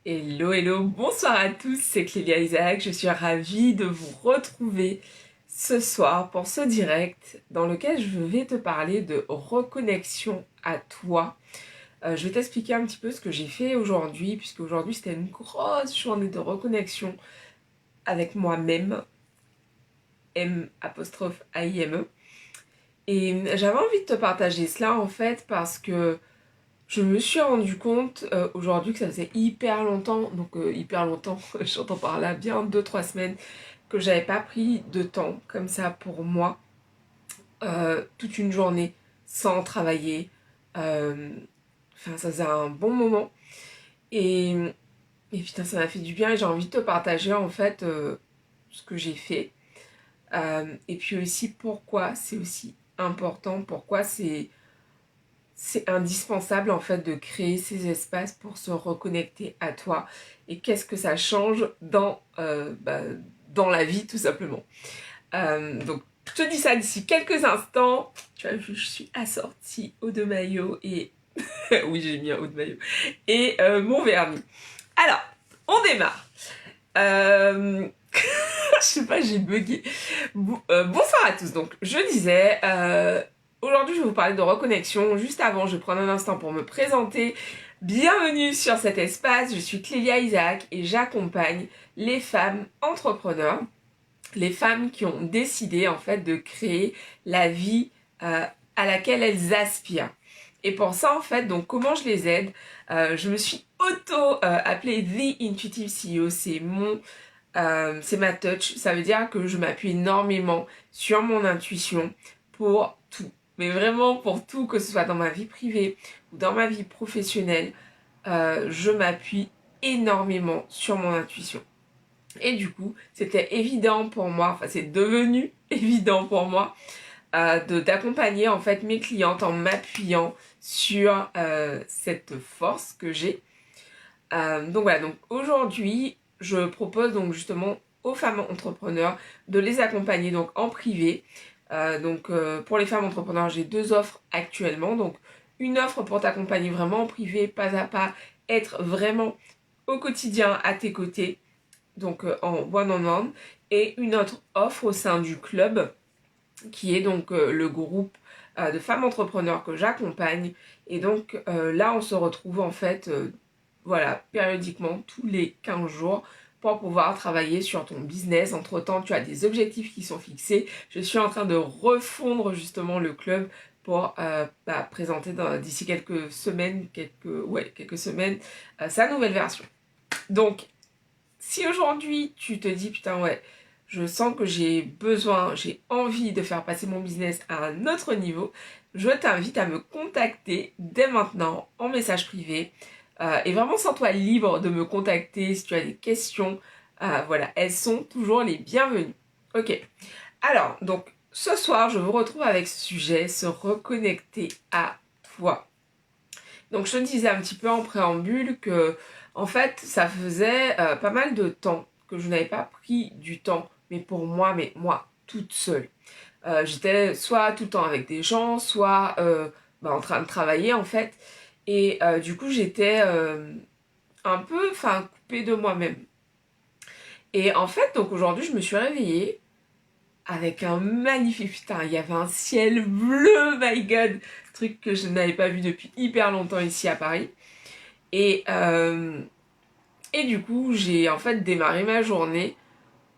Hello, hello, bonsoir à tous, c'est Clélia Isaac, je suis ravie de vous retrouver ce soir pour ce direct dans lequel je vais te parler de reconnexion à toi. Je vais t'expliquer un petit peu ce que j'ai fait aujourd'hui, puisque aujourd'hui c'était une grosse journée de reconnexion avec moi-même, M''AIME. Et j'avais envie de te partager cela en fait parce que je me suis rendu compte aujourd'hui que ça faisait hyper longtemps, donc hyper longtemps, j'entends par là bien 2-3 semaines, que j'avais pas pris de temps comme ça pour moi, toute une journée sans travailler. Euh, Enfin, ça faisait un bon moment. Et, et putain, ça m'a fait du bien et j'ai envie de te partager en fait ce que j'ai fait. Et puis aussi pourquoi c'est aussi important, pourquoi c'est indispensable en fait de créer ces espaces pour se reconnecter à toi et qu'est-ce que ça change dans la vie tout simplement. Donc je te dis ça d'ici quelques instants. Tu as vu, je suis assortie haut de maillot et oui j'ai mis un haut de maillot et mon vernis. Alors on démarre. Je sais pas, j'ai bugué. Bonsoir à tous. Donc, je disais, aujourd'hui, je vais vous parler de reconnexion. Juste avant, je vais prendre un instant pour me présenter. Bienvenue sur cet espace. Je suis Clélia Isaac et j'accompagne les femmes entrepreneurs, les femmes qui ont décidé en fait de créer la vie à laquelle elles aspirent. Et pour ça, en fait, donc comment je les aide. Je me suis appelée The Intuitive CEO. C'est ma touch, ça veut dire que je m'appuie énormément sur mon intuition pour tout. Mais vraiment pour tout, que ce soit dans ma vie privée ou dans ma vie professionnelle, je m'appuie énormément sur mon intuition. Et du coup, c'était évident pour moi, enfin c'est devenu évident pour moi d'accompagner en fait mes clientes en m'appuyant sur cette force que j'ai. Donc voilà, donc aujourd'hui, je propose donc justement aux femmes entrepreneurs de les accompagner donc en privé. Pour les femmes entrepreneurs, j'ai deux offres actuellement. Donc une offre pour t'accompagner vraiment en privé, pas à pas, être vraiment au quotidien à tes côtés, donc en one-on-one. Et une autre offre au sein du club, qui est donc le groupe de femmes entrepreneurs que j'accompagne. Et donc là, on se retrouve en fait voilà, périodiquement, tous les 15 jours, pour pouvoir travailler sur ton business. Entre-temps, tu as des objectifs qui sont fixés. Je suis en train de refondre justement le club pour présenter d'ici quelques semaines, quelques semaines, sa nouvelle version. Donc, si aujourd'hui, tu te dis, putain, ouais, je sens que j'ai besoin, j'ai envie de faire passer mon business à un autre niveau, je t'invite à me contacter dès maintenant en message privé. Et vraiment, sens-toi libre de me contacter si tu as des questions. Voilà, elles sont toujours les bienvenues. Ok. Alors, donc, ce soir, je vous retrouve avec ce sujet, se reconnecter à toi. Donc, je te disais un petit peu en préambule que, en fait, ça faisait pas mal de temps que je n'avais pas pris du temps, mais pour moi, toute seule. J'étais soit tout le temps avec des gens, soit en train de travailler, en fait. Et du coup, j'étais un peu, coupée de moi-même. Et en fait, donc aujourd'hui, je me suis réveillée avec un magnifique, putain, il y avait un ciel bleu, my god, truc que je n'avais pas vu depuis hyper longtemps ici à Paris. Et, euh, et du coup, j'ai en fait démarré ma journée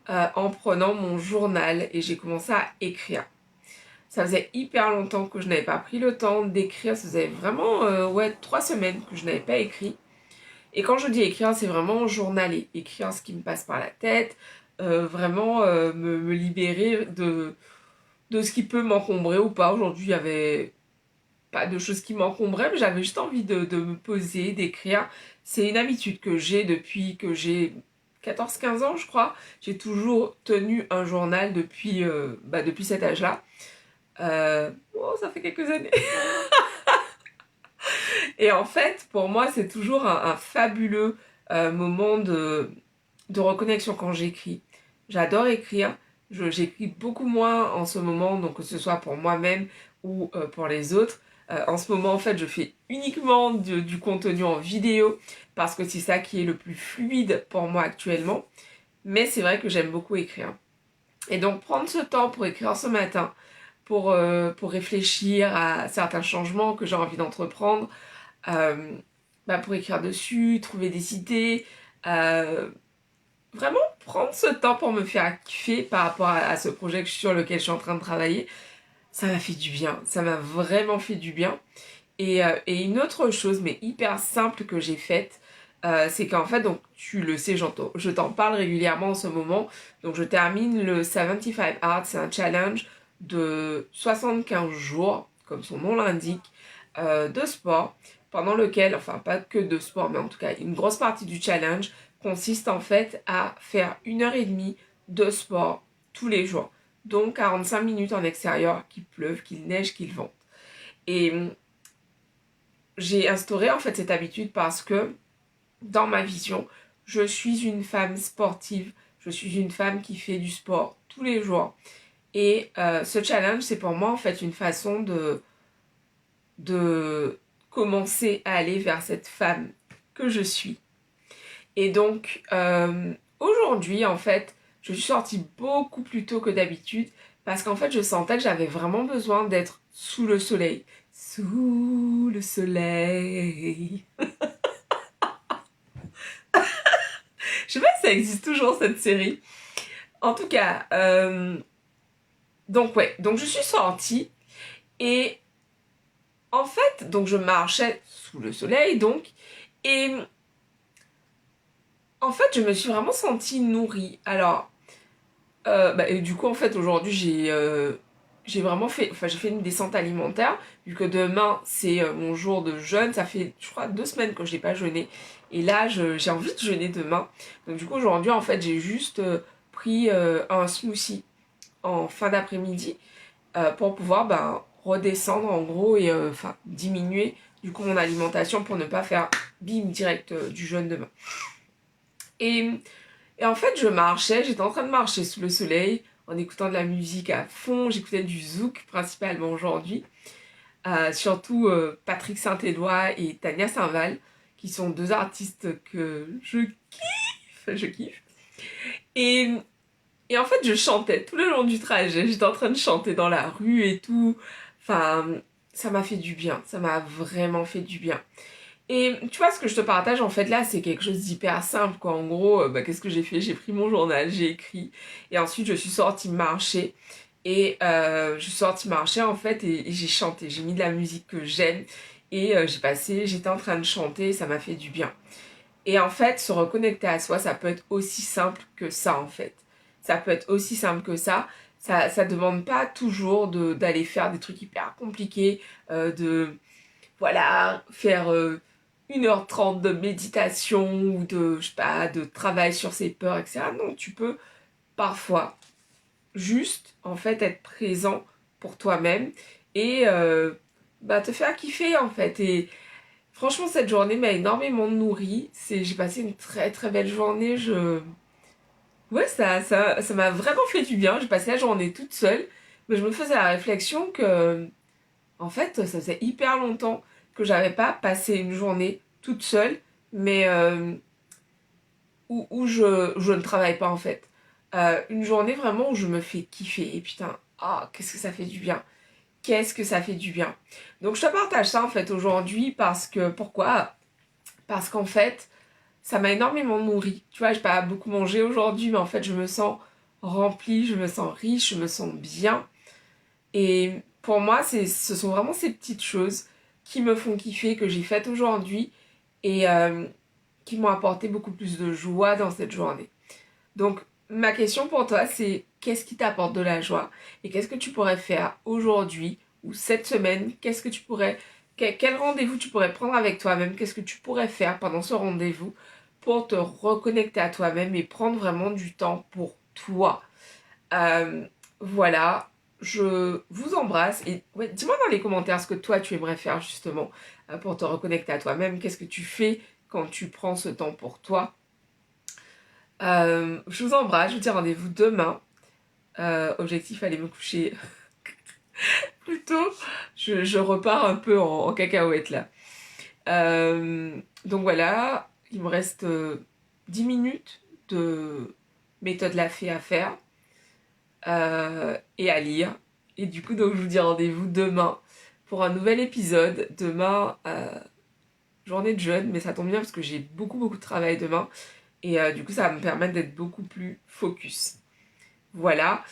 en prenant mon journal et j'ai commencé à écrire. Ça faisait hyper longtemps que je n'avais pas pris le temps d'écrire, ça faisait vraiment 3 semaines que je n'avais pas écrit. Et quand je dis écrire, c'est vraiment journaler, écrire ce qui me passe par la tête, vraiment me libérer de ce qui peut m'encombrer ou pas. Aujourd'hui, il y avait pas de choses qui m'encombraient, mais j'avais juste envie de me poser, d'écrire. C'est une habitude que j'ai depuis que j'ai 14-15 ans, je crois. J'ai toujours tenu un journal depuis cet âge-là. Ça fait quelques années. Et en fait, pour moi, c'est toujours un fabuleux moment de reconnexion quand j'écris. J'adore écrire. J'écris beaucoup moins en ce moment, donc que ce soit pour moi-même ou pour les autres. En ce moment, en fait, je fais uniquement du contenu en vidéo parce que c'est ça qui est le plus fluide pour moi actuellement. Mais c'est vrai que j'aime beaucoup écrire. Et donc prendre ce temps pour écrire ce matin, pour réfléchir à certains changements que j'ai envie d'entreprendre, euh, pour écrire dessus, trouver des idées, euh, vraiment prendre ce temps pour me faire kiffer par rapport à ce projet sur lequel je suis en train de travailler, ça m'a fait du bien, ça m'a vraiment fait du bien. Et une autre chose, mais hyper simple que j'ai faite, c'est qu'en fait, donc tu le sais, je t'en parle régulièrement en ce moment, donc je termine le 75 Hard, c'est un challenge de 75 jours, comme son nom l'indique, de sport, pendant lequel, enfin pas que de sport, mais en tout cas une grosse partie du challenge consiste en fait à faire 1 heure et demie de sport tous les jours. Donc 45 minutes en extérieur, qu'il pleuve, qu'il neige, qu'il vente. Et j'ai instauré en fait cette habitude parce que dans ma vision, je suis une femme sportive, je suis une femme qui fait du sport tous les jours. Et ce challenge, c'est pour moi en fait une façon de commencer à aller vers cette femme que je suis. Et donc aujourd'hui en fait, je suis sortie beaucoup plus tôt que d'habitude parce qu'en fait je sentais que j'avais vraiment besoin d'être sous le soleil. Sous le soleil. Je sais pas si ça existe toujours cette série. En tout cas, donc ouais, donc je suis sortie et en fait, donc je marchais sous le soleil donc et en fait je me suis vraiment sentie nourrie. Alors, et du coup en fait aujourd'hui j'ai vraiment fait, enfin j'ai fait une descente alimentaire vu que demain c'est mon jour de jeûne, ça fait je crois 2 semaines que je n'ai pas jeûné et là j'ai envie de jeûner demain. Donc du coup aujourd'hui en fait j'ai juste pris un smoothie en fin d'après-midi pour pouvoir redescendre en gros et enfin diminuer du coup mon alimentation pour ne pas faire bim direct du jeûne demain. Et, et en fait je marchais, j'étais en train de marcher sous le soleil en écoutant de la musique à fond, j'écoutais du zouk principalement aujourd'hui, surtout Patrick Saint-Éloi et Tania Saint-Val qui sont deux artistes que je kiffe. Et, et en fait, je chantais tout le long du trajet. J'étais en train de chanter dans la rue et tout. Enfin, ça m'a fait du bien. Ça m'a vraiment fait du bien. Et tu vois, ce que je te partage en fait là, c'est quelque chose d'hyper simple quoi. En gros, qu'est-ce que j'ai fait? J'ai pris mon journal, j'ai écrit. Et ensuite, je suis sortie marcher. Et je suis sortie marcher en fait et j'ai chanté. J'ai mis de la musique que j'aime. Et j'étais en train de chanter, ça m'a fait du bien. Et en fait, se reconnecter à soi, ça peut être aussi simple que ça, en fait. Ça peut être aussi simple que ça. Ça demande pas toujours d'aller faire des trucs hyper compliqués, voilà, faire 1 h 30 de méditation ou je sais pas, de travail sur ses peurs, etc. Non, tu peux parfois juste, en fait, être présent pour toi-même et te faire kiffer, en fait. Et franchement, cette journée m'a énormément nourrie. J'ai passé une très très belle journée. Ouais, ça m'a vraiment fait du bien. J'ai passé la journée toute seule. Mais je me faisais la réflexion que, en fait, ça faisait hyper longtemps que j'avais pas passé une journée toute seule, mais où je ne travaille pas en fait. Une journée vraiment où je me fais kiffer. Et putain, qu'est-ce que ça fait du bien. Qu'est-ce que ça fait du bien. Donc je te partage ça en fait aujourd'hui parce que, pourquoi? Parce qu'en fait, ça m'a énormément nourrie. Tu vois, j'ai pas beaucoup mangé aujourd'hui, mais en fait, je me sens remplie, je me sens riche, je me sens bien. Et pour moi, ce sont vraiment ces petites choses qui me font kiffer, que j'ai faites aujourd'hui et qui m'ont apporté beaucoup plus de joie dans cette journée. Donc, ma question pour toi, c'est qu'est-ce qui t'apporte de la joie? Et qu'est-ce que tu pourrais faire aujourd'hui ou cette semaine? Quel rendez-vous tu pourrais prendre avec toi-même? Qu'est-ce que tu pourrais faire pendant ce rendez-vous pour te reconnecter à toi-même et prendre vraiment du temps pour toi? Voilà, je vous embrasse et ouais, dis-moi dans les commentaires ce que toi tu aimerais faire justement pour te reconnecter à toi-même. Qu'est-ce que tu fais quand tu prends ce temps pour toi? Je vous embrasse, je vous dis rendez-vous demain. Objectif, aller me coucher plus tôt. Je repars un peu en cacahuète là. Donc voilà. Il me reste 10 minutes de méthode Lafay à faire et à lire. Et du coup, donc, je vous dis rendez-vous demain pour un nouvel épisode. Demain, journée de jeûne, mais ça tombe bien parce que j'ai beaucoup de travail demain. Et du coup, ça va me permettre d'être beaucoup plus focus. Voilà.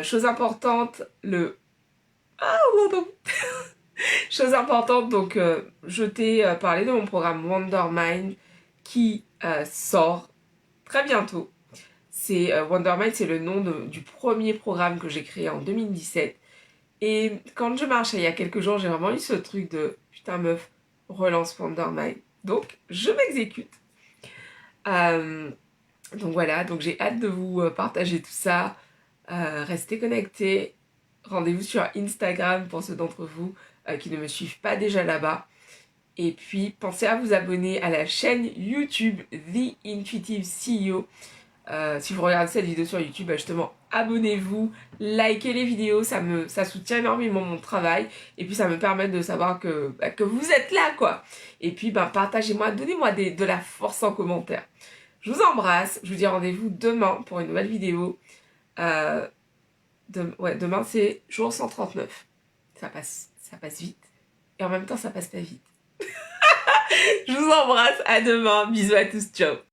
Chose importante, chose importante, donc je t'ai parlé de mon programme Wondermind qui sort très bientôt. Wondermind, c'est le nom du premier programme que j'ai créé en 2017. Et quand je marchais il y a quelques jours, j'ai vraiment eu ce truc de putain meuf, relance Wondermind. Donc je m'exécute. Donc voilà, donc j'ai hâte de vous partager tout ça. Restez connectés. Rendez-vous sur Instagram pour ceux d'entre vous qui ne me suivent pas déjà là-bas. Et puis pensez à vous abonner à la chaîne YouTube The Intuitive CEO. Si vous regardez cette vidéo sur YouTube, justement, abonnez-vous, likez les vidéos, ça soutient énormément mon travail. Et puis ça me permet de savoir que vous êtes là, quoi. Et puis partagez-moi, donnez-moi de la force en commentaire. Je vous embrasse, je vous dis rendez-vous demain pour une nouvelle vidéo. Demain c'est jour 139. Ça passe vite. Et en même temps ça passe pas vite. Je vous embrasse, à demain, bisous à tous, ciao.